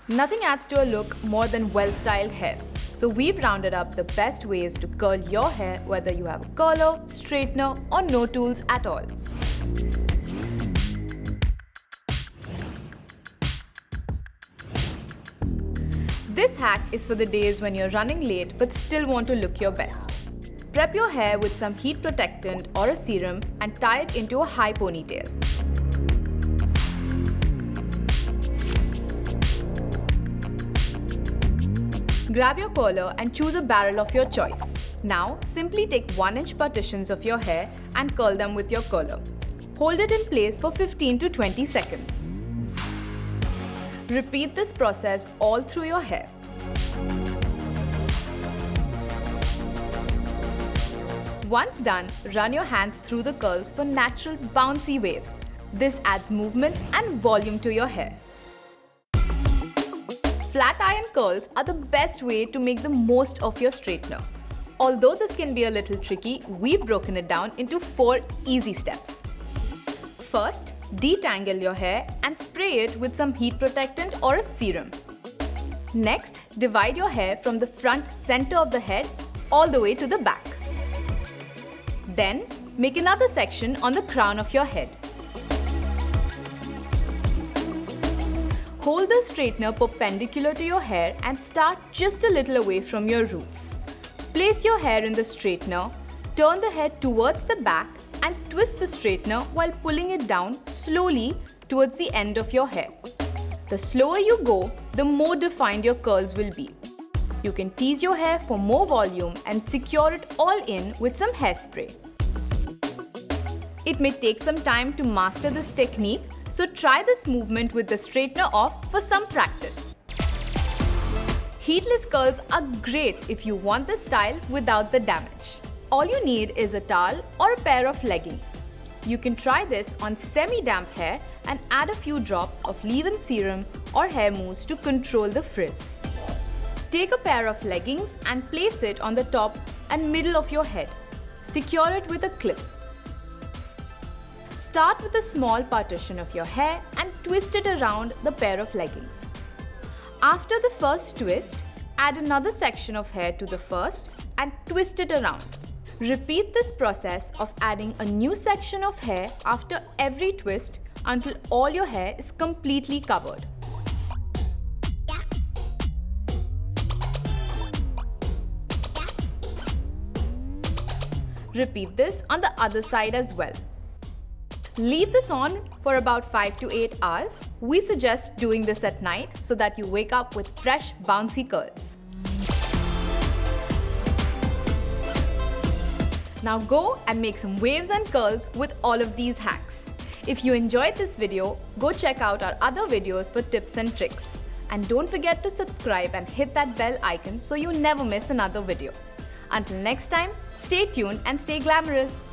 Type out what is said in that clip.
Nothing adds to a look more than well-styled hair. So we've rounded up the best ways to curl your hair whether you have a curler, straightener or no tools at all. This hack is for the days when you're running late but still want to look your best. Prep your hair with some heat protectant or a serum and tie it into a high ponytail. Grab your curler and choose a barrel of your choice. Now, simply take 1-inch partitions of your hair and curl them with your curler. Hold it in place for 15 to 20 seconds. Repeat this process all through your hair. Once done, run your hands through the curls for natural bouncy waves. This adds movement and volume to your hair. Flat iron curls are the best way to make the most of your straightener. Although this can be a little tricky, we've broken it down into 4 easy steps. First, detangle your hair and spray it with some heat protectant or a serum. Next, divide your hair from the front center of the head all the way to the back. Then, make another section on the crown of your head. Hold the straightener perpendicular to your hair and start just a little away from your roots. Place your hair in the straightener, turn the head towards the back and twist the straightener while pulling it down slowly towards the end of your hair. The slower you go, the more defined your curls will be. You can tease your hair for more volume and secure it all in with some hairspray. It may take some time to master this technique, so try this movement with the straightener off for some practice. Heatless curls are great if you want the style without the damage. All you need is a towel or a pair of leggings. You can try this on semi-damp hair and add a few drops of leave-in serum or hair mousse to control the frizz. Take a pair of leggings and place it on the top and middle of your head. Secure it with a clip. Start with a small partition of your hair and twist it around the pair of leggings. After the first twist, add another section of hair to the first and twist it around. Repeat this process of adding a new section of hair after every twist until all your hair is completely covered. Repeat this on the other side as well. Leave this on for about 5 to 8 hours. We suggest doing this at night so that you wake up with fresh, bouncy curls. Now go and make some waves and curls with all of these hacks. If you enjoyed this video, go check out our other videos for tips and tricks. And don't forget to subscribe and hit that bell icon so you never miss another video. Until next time, stay tuned and stay glamorous.